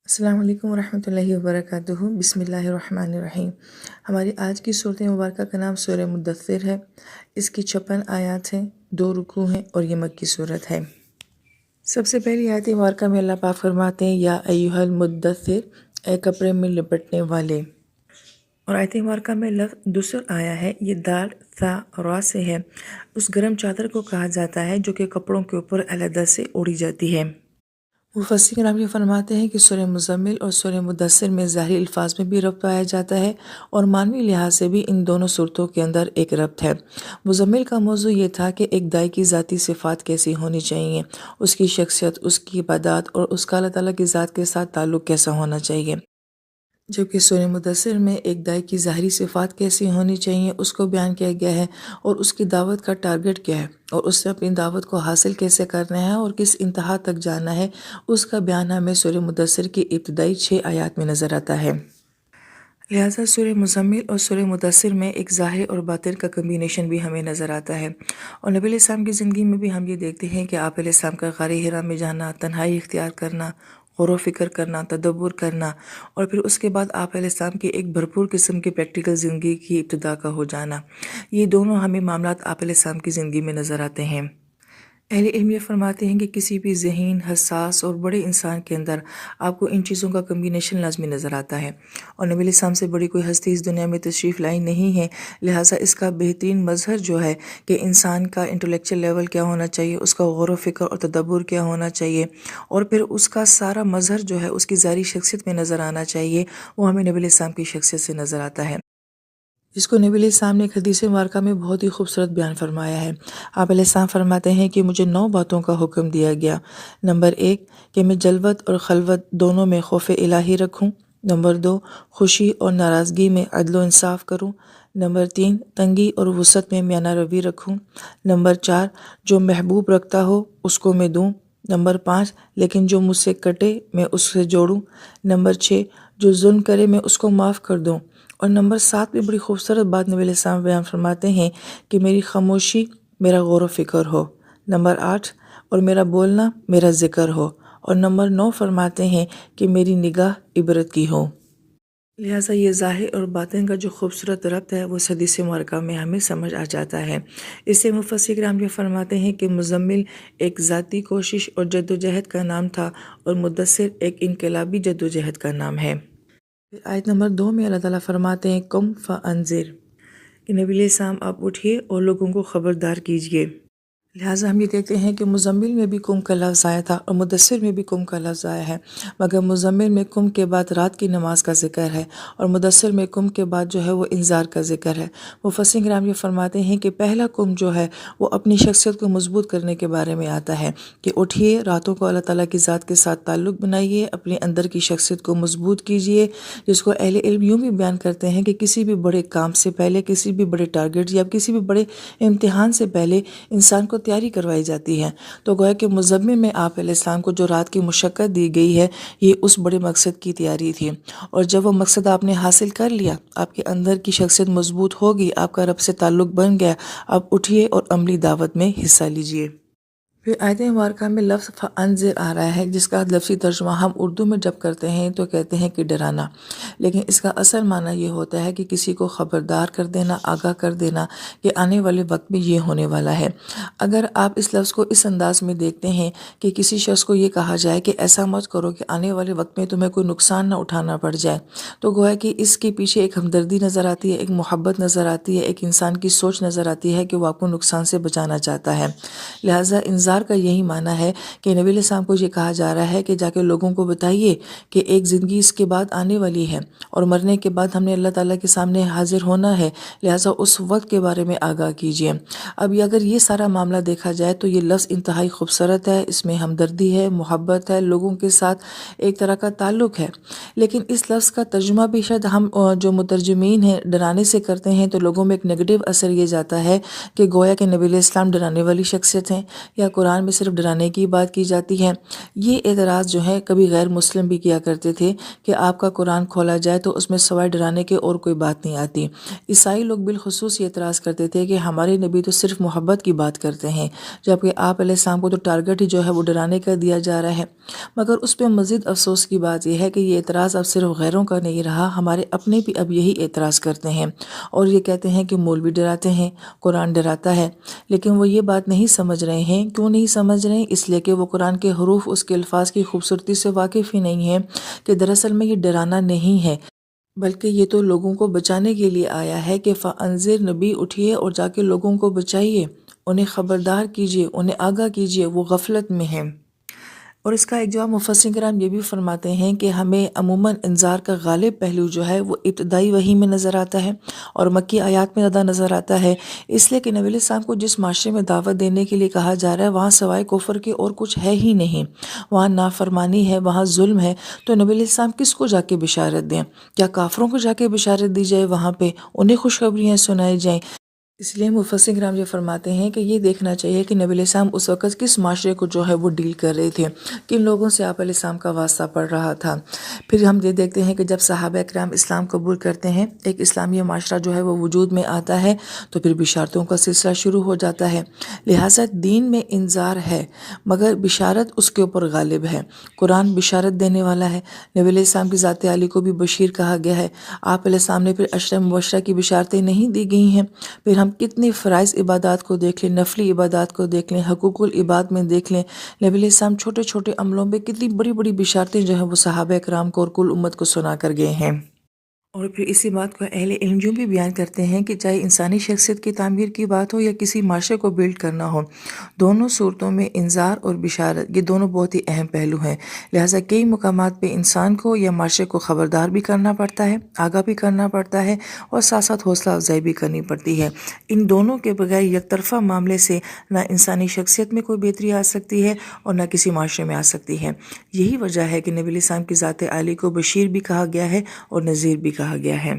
السلام علیکم ورحمۃ اللہ وبرکاتہ۔ بسم اللہ الرحمن الرحیم۔ ہماری آج کی صورت مبارکہ کا نام سورہ مدثر ہے۔ اس کی 56 آیات ہیں، 2 رکوع ہیں اور یہ مکی صورت ہے۔ سب سے پہلی آیت مبارکہ میں اللہ پاک فرماتے ہیں یا ایھا المدثر، اے کپڑے میں لپٹنے والے۔ اور آیت مبارکہ میں لفظ دسر آیا ہے، یہ دال ثا را سے ہے۔ اس گرم چادر کو کہا جاتا ہے جو کہ کپڑوں کے اوپر علیحدہ سے اوڑھی جاتی ہے۔ مفسرین کرام یہ فرماتے ہیں کہ سورہ مزمل اور سورہ مدثر میں ظاہری الفاظ میں بھی ربط پایا جاتا ہے اور معنوی لحاظ سے بھی ان دونوں صورتوں کے اندر ایک ربط ہے۔ مزمل کا موضوع یہ تھا کہ ایک دائی کی ذاتی صفات کیسی ہونی چاہیے، اس کی شخصیت، اس کی عبادات اور اس کا اللہ تعالیٰ کی ذات کے ساتھ تعلق کیسا ہونا چاہیے، جبکہ سورہ مدثر میں ایک دائی کی ظاہری صفات کیسی ہونی چاہیے اس کو بیان کیا گیا ہے اور اس کی دعوت کا ٹارگٹ کیا ہے اور اس سے اپنی دعوت کو حاصل کیسے کرنا ہے اور کس انتہا تک جانا ہے، اس کا بیان ہمیں سورہ مدثر کی ابتدائی 6 آیات میں نظر آتا ہے۔ لہٰذا سورہ مزمل اور سورہ مدثر میں ایک ظاہر اور باطن کا کمبینیشن بھی ہمیں نظر آتا ہے، اور نبی علیہ السلام کی زندگی میں بھی ہم یہ دیکھتے ہیں کہ آپ علیہ السلام کا غار حرا میں جانا، تنہائی اختیار کرنا، غور و فکر کرنا، تدبر کرنا، اور پھر اس کے بعد آپ علیہ السلام کی ایک بھرپور قسم کی پریکٹیکل زندگی کی ابتدا کا ہو جانا، یہ دونوں ہمیں معاملات آپ علیہ السلام کی زندگی میں نظر آتے ہیں۔ اہل علم یہ فرماتے ہیں کہ کسی بھی ذہین، حساس اور بڑے انسان کے اندر آپ کو ان چیزوں کا کمبینیشن لازمی نظر آتا ہے، اور نبی علیہ السلام سے بڑی کوئی ہستی اس دنیا میں تشریف لائی نہیں ہے، لہٰذا اس کا بہترین مظہر جو ہے کہ انسان کا انٹلیکچل لیول کیا ہونا چاہیے، اس کا غور و فکر اور تدبر کیا ہونا چاہیے، اور پھر اس کا سارا مظہر جو ہے اس کی ظاہری شخصیت میں نظر آنا چاہیے، وہ ہمیں نبی علیہ السلام کی شخصیت سے نظر آتا ہے، جس کو نبی علیہ السلام نے ایک حدیث مبارکہ میں بہت ہی خوبصورت بیان فرمایا ہے۔ آپ علیہ السلام فرماتے ہیں کہ مجھے 9 باتوں کا حکم دیا گیا۔ نمبر 1 کہ میں جلوت اور خلوت دونوں میں خوف الہی رکھوں۔ نمبر 2 خوشی اور ناراضگی میں عدل و انصاف کروں۔ نمبر 3 تنگی اور وسعت میں میانہ روی رکھوں۔ نمبر 4 جو محبوب رکھتا ہو اس کو میں دوں۔ نمبر 5 لیکن جو مجھ سے کٹے میں اس سے جوڑوں۔ نمبر 6 جو ظلم کرے میں اس کو معاف کر دوں۔ اور نمبر 7 بھی بڑی خوبصورت بات نبی علیہ السلام بیان فرماتے ہیں کہ میری خاموشی میرا غور و فکر ہو۔ نمبر 8 اور میرا بولنا میرا ذکر ہو۔ اور نمبر 9 فرماتے ہیں کہ میری نگاہ عبرت کی ہو۔ لہٰذا یہ ظاہر اور باطن کا جو خوبصورت ربط ہے وہ اس حدیث مبارکہ میں ہمیں سمجھ آ جاتا ہے۔ اس سے مفسرین کرام یہ فرماتے ہیں کہ مزمل ایک ذاتی کوشش اور جدوجہد کا نام تھا اور مدثر ایک انقلابی جدوجہد کا نام ہے۔ پھر آیت نمبر 2 میں اللہ تعالیٰ فرماتے ہیں قم فانذر، کہ نبی علیہ السلام آپ اٹھیے اور لوگوں کو خبردار کیجیے۔ لہٰذا ہم یہ دیکھتے ہیں کہ مزمل میں بھی قم کا لفظ آیا تھا اور مدثر میں بھی قم کا لفظ آیا ہے، مگر مزمل میں قم کے بعد رات کی نماز کا ذکر ہے اور مدثر میں قم کے بعد جو ہے وہ انذار کا ذکر ہے۔ مفسرین کرام یہ فرماتے ہیں کہ پہلا قم جو ہے وہ اپنی شخصیت کو مضبوط کرنے کے بارے میں آتا ہے کہ اٹھیے، راتوں کو اللہ تعالیٰ کی ذات کے ساتھ تعلق بنائیے، اپنے اندر کی شخصیت کو مضبوط کیجیے، جس کو اہل علم یوں بھی بیان کرتے ہیں کہ کسی بھی بڑے کام سے پہلے، کسی بھی بڑے ٹارگٹ یا کسی بھی بڑے امتحان سے پہلے انسان کو تیاری کروائی جاتی ہے۔ تو گویا کہ مزمل میں آپ علیہ السلام کو جو رات کی مشقت دی گئی ہے یہ اس بڑے مقصد کی تیاری تھی، اور جب وہ مقصد آپ نے حاصل کر لیا، آپ کے اندر کی شخصیت مضبوط ہوگی، آپ کا رب سے تعلق بن گیا، اب اٹھیے اور عملی دعوت میں حصہ لیجیے۔ پھر آیت مبارکہ میں لفظ فانذر آ رہا ہے، جس کا لفظی ترجمہ ہم اردو میں جب کرتے ہیں تو کہتے ہیں کہ ڈرانا، لیکن اس کا اصل معنی یہ ہوتا ہے کہ کسی کو خبردار کر دینا، آگاہ کر دینا کہ آنے والے وقت میں یہ ہونے والا ہے۔ اگر آپ اس لفظ کو اس انداز میں دیکھتے ہیں کہ کسی شخص کو یہ کہا جائے کہ ایسا مت کرو کہ آنے والے وقت میں تمہیں کوئی نقصان نہ اٹھانا پڑ جائے، تو گویا کہ اس کے پیچھے ایک ہمدردی نظر آتی ہے، ایک محبت نظر آتی ہے، ایک انسان کی سوچ نظر آتی ہے کہ وہ آپ کو نقصان سے بچانا چاہتا ہے۔ لہٰذا انذار کا یہی معنی ہے کہ نبی علیہ السلام کو یہ کہا جا رہا ہے کہ جا کے لوگوں کو بتائیے کہ ایک زندگی اس کے بعد آنے والی ہے اور مرنے کے بعد ہم نے اللہ تعالیٰ کے سامنے حاضر ہونا ہے، لہٰذا اس وقت کے بارے میں آگاہ کیجیے۔ اب اگر یہ سارا معاملہ دیکھا جائے تو یہ لفظ انتہائی خوبصورت ہے، اس میں ہمدردی ہے، محبت ہے، لوگوں کے ساتھ ایک طرح کا تعلق ہے، لیکن اس لفظ کا ترجمہ بھی شاید ہم جو مترجمین ہیں ڈرانے سے کرتے ہیں تو لوگوں میں ایک نیگیٹو اثر یہ جاتا ہے کہ گویا کہ نبی علیہ السلام ڈرانے والی شخصیت ہیں، یا قرآن میں صرف ڈرانے کی بات کی جاتی ہے۔ یہ اعتراض جو ہے کبھی غیر مسلم بھی کیا کرتے تھے کہ آپ کا قرآن کھولا جائے تو اس میں سوائے ڈرانے کے اور کوئی بات نہیں آتی۔ عیسائی لوگ بالخصوص یہ اعتراض کرتے تھے کہ ہمارے نبی تو صرف محبت کی بات کرتے ہیں، جبکہ آپ علیہ السلام کو تو ٹارگٹ ہی جو ہے وہ ڈرانے کا دیا جا رہا ہے۔ مگر اس پہ مزید افسوس کی بات یہ ہے کہ یہ اعتراض اب صرف غیروں کا نہیں رہا، ہمارے اپنے بھی اب یہی اعتراض کرتے ہیں اور یہ کہتے ہیں کہ مولوی ڈراتے ہیں، قرآن ڈراتا ہے، لیکن وہ یہ بات نہیں سمجھ رہے ہیں۔ کیوں نہیں سمجھ رہے ہیں؟ اس لیے کہ وہ قرآن کے حروف، اس کے الفاظ کی خوبصورتی سے واقف ہی نہیں ہیں کہ دراصل میں یہ ڈرانا نہیں ہے، بلکہ یہ تو لوگوں کو بچانے کے لیے آیا ہے کہ فَأَنذِرْ، نبی اٹھیے اور جا کے لوگوں کو بچائیے، انہیں خبردار کیجیے، انہیں آگاہ کیجیے، وہ غفلت میں ہیں۔ اور اس کا ایک جواب مفسرین کرام یہ بھی فرماتے ہیں کہ ہمیں عموماً انذار کا غالب پہلو جو ہے وہ ابتدائی وحی میں نظر آتا ہے اور مکی آیات میں زیادہ نظر آتا ہے، اس لیے کہ نبی علیہ السلام کو جس معاشرے میں دعوت دینے کے لیے کہا جا رہا ہے وہاں سوائے کفر کے اور کچھ ہے ہی نہیں، وہاں نافرمانی ہے، وہاں ظلم ہے، تو نبی علیہ السلام کس کو جا کے بشارت دیں؟ کیا کافروں کو جا کے بشارت دی جائے؟ وہاں پہ انہیں خوشخبریاں سنائی جائیں؟ اس لیے مفسرین کرام یہ فرماتے ہیں کہ یہ دیکھنا چاہیے کہ نبی علیہ السلام اس وقت کس معاشرے کو جو ہے وہ ڈیل کر رہے تھے، کن لوگوں سے آپ علیہ السلام کا واسطہ پڑ رہا تھا۔ پھر ہم یہ دیکھتے ہیں کہ جب صحابہ کرام اسلام قبول کرتے ہیں، ایک اسلامی معاشرہ جو ہے وہ وجود میں آتا ہے، تو پھر بشارتوں کا سلسلہ شروع ہو جاتا ہے۔ لہٰذا دین میں انذار ہے مگر بشارت اس کے اوپر غالب ہے۔ قرآن بشارت دینے والا ہے، نبی علیہ السلام کی ذات عالی کو بھی بشیر کہا گیا ہے، آپ علیہ السلام نے پھر عشرہ مبشرہ کی بشارتیں نہیں دی گئی ہیں۔ پھر ہم کتنی فرائض عبادات کو دیکھ لیں، نفلی عبادات کو دیکھ لیں، حقوق العباد میں دیکھ لیں، نبی علیہ السلام چھوٹے چھوٹے عملوں پہ کتنی بڑی بڑی بشارتیں جو ہیں وہ صحابہ کرام کو اور کل امت کو سنا کر گئے ہیں۔ اور پھر اسی بات کو اہل علم جو بھی بیان کرتے ہیں کہ چاہے انسانی شخصیت کی تعمیر کی بات ہو یا کسی معاشرے کو بلڈ کرنا ہو، دونوں صورتوں میں انذار اور بشارت یہ دونوں بہت ہی اہم پہلو ہیں۔ لہٰذا کئی مقامات پہ انسان کو یا معاشرے کو خبردار بھی کرنا پڑتا ہے، آگاہ بھی کرنا پڑتا ہے اور ساتھ ساتھ حوصلہ افزائی بھی کرنی پڑتی ہے۔ ان دونوں کے بغیر یک طرفہ معاملے سے نہ انسانی شخصیت میں کوئی بہتری آ سکتی ہے اور نہ کسی معاشرے میں آ سکتی ہے۔ یہی وجہ ہے کہ نبی علیہ السلام کی ذات عالی کو بشیر بھی کہا گیا ہے اور نذیر بھی کہا گیا ہے۔